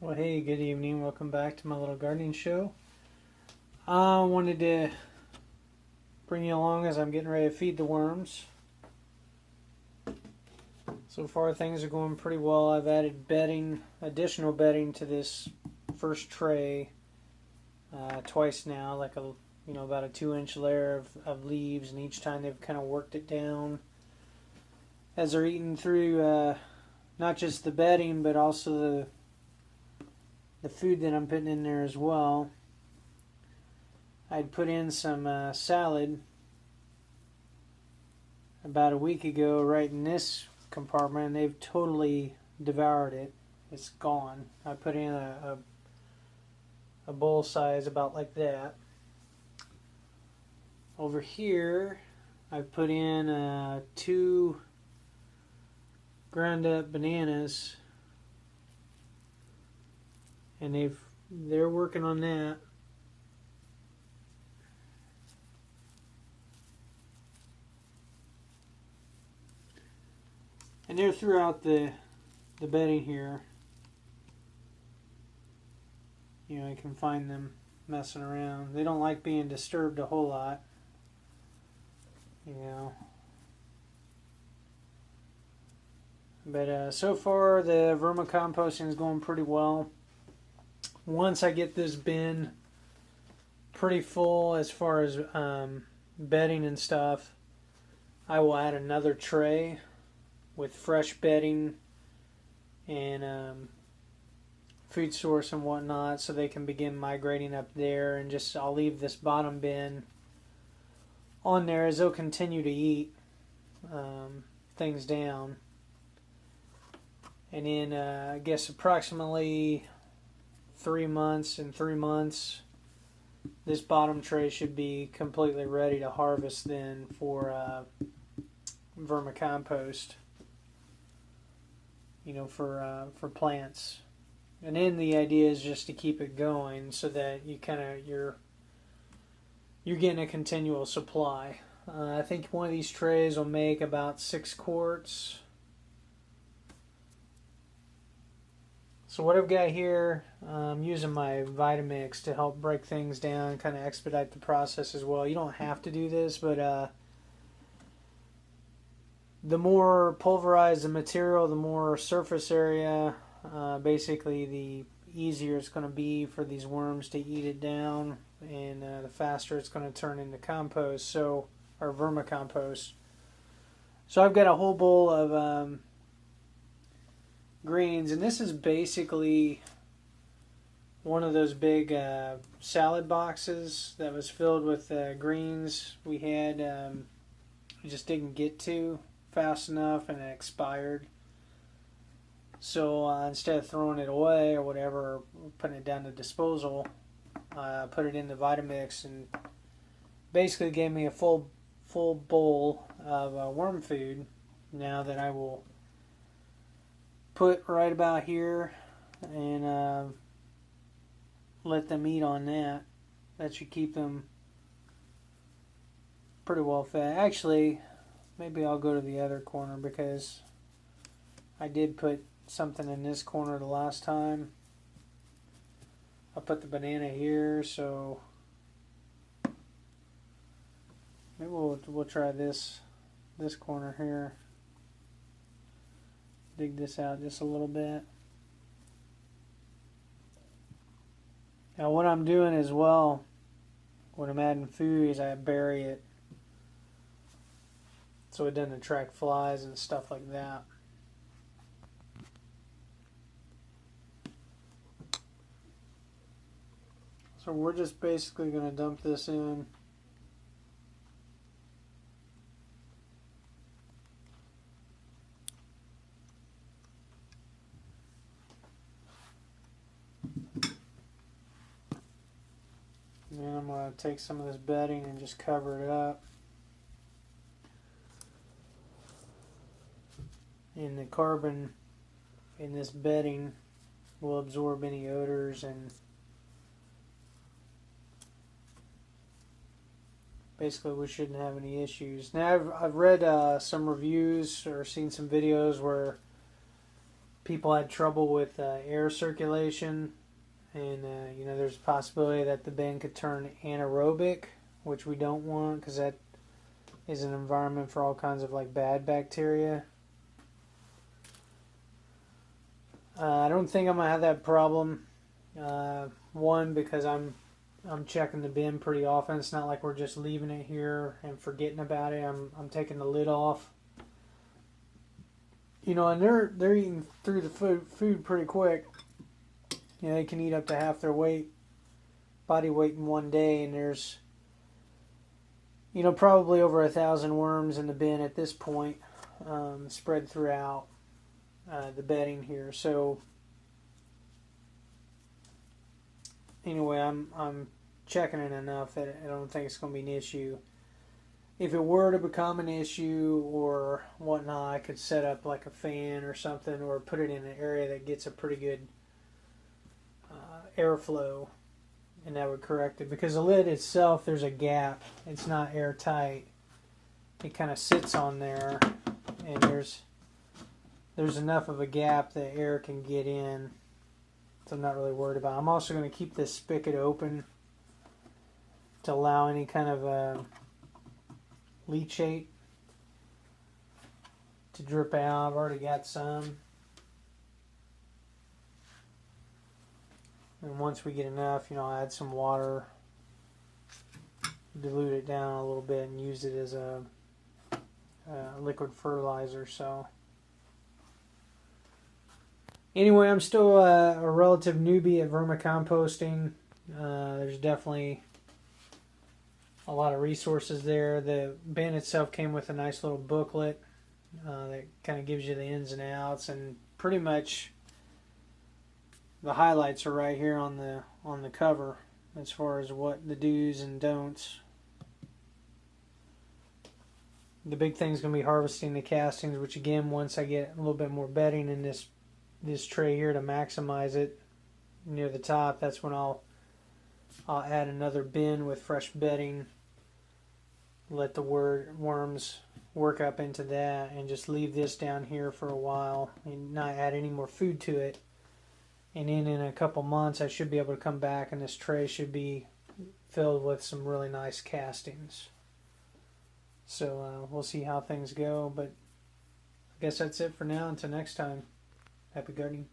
Well, hey, good evening. Welcome back to my little gardening show. I wanted to bring you along as I'm getting ready to feed the worms. So far, things are going pretty well. I've added bedding, additional bedding to this first tray twice now, like about a 2-inch layer of leaves, and each time they've kind of worked it down as they're eating through not just the bedding, but also the food that I'm putting in there as well. I'd put in some salad about a week ago right in this compartment, and they've totally devoured it. It's gone. I put in a bowl size about like that. Over here, I put in 2 ground up bananas, and they're working on that. And they're throughout the bedding here. I can find them messing around. They don't like being disturbed a whole lot. But so far the vermicomposting is going pretty well. Once I get this bin pretty full as far as bedding and stuff, I will add another tray with fresh bedding and food source and whatnot, so they can begin migrating up there. And I'll leave this bottom bin on there as they'll continue to eat things down. And in I guess approximately 3 months, this bottom tray should be completely ready to harvest then for vermicompost, for plants. And then the idea is just to keep it going so that you're getting a continual supply. I think one of these trays will make about 6 quarts. So what I've got here, I'm using my Vitamix to help break things down, kind of expedite the process as well. You don't have to do this, but the more pulverized the material, the more surface area, basically the easier it's going to be for these worms to eat it down, and the faster it's going to turn into compost, or vermicompost. So I've got a whole bowl of greens, and this is basically one of those big salad boxes that was filled with greens we had we just didn't get to fast enough, and it expired. So instead of throwing it away or whatever, or putting it down to disposal, I put it in the Vitamix, and basically gave me a full bowl of worm food now that I will put right about here and let them eat on that. That should keep them pretty well fed. Actually, maybe I'll go to the other corner, because I did put something in this corner the last time. I put the banana here, so maybe we'll try this corner here. Dig this out just a little bit. Now what I'm doing as well, when I'm adding food, is I bury it so it doesn't attract flies and stuff like that. So we're just basically going to dump this in. And then I'm going to take some of this bedding and just cover it up. And the carbon in this bedding will absorb any odors, and basically we shouldn't have any issues. Now I've read some reviews or seen some videos where people had trouble with air circulation, and there's a possibility that the bin could turn anaerobic, which we don't want because that is an environment for all kinds of like bad bacteria. I don't think I'm gonna have that problem. One, because I'm checking the bin pretty often. It's not like we're just leaving it here and forgetting about it. I'm taking the lid off. And they're eating through the food pretty quick. They can eat up to half their body weight in one day, and there's probably over 1,000 worms in the bin at this point, spread throughout the bedding here. So anyway, I'm checking it enough that I don't think it's going to be an issue. If it were to become an issue or whatnot, I could set up like a fan or something, or put it in an area that gets a pretty good airflow, and that would correct it. Because the lid itself, there's a gap. It's not airtight. It kind of sits on there, and there's enough of a gap that air can get in. So I'm not really worried about it. I'm also going to keep this spigot open to allow any kind of leachate to drip out. I've already got some. And once we get enough, I'll add some water, dilute it down a little bit, and use it as a liquid fertilizer. So anyway, I'm still a relative newbie at vermicomposting. There's definitely a lot of resources there. The bin itself came with a nice little booklet that kind of gives you the ins and outs, and pretty much the highlights are right here on the cover as far as what the do's and don'ts. The big thing is going to be harvesting the castings, which again, once I get a little bit more bedding in this tray here to maximize it near the top, that's when I'll add another bin with fresh bedding, let the worms work up into that, and just leave this down here for a while and not add any more food to it. And then in a couple months, I should be able to come back, and this tray should be filled with some really nice castings. So we'll see how things go, but I guess that's it for now. Until next time, happy gardening.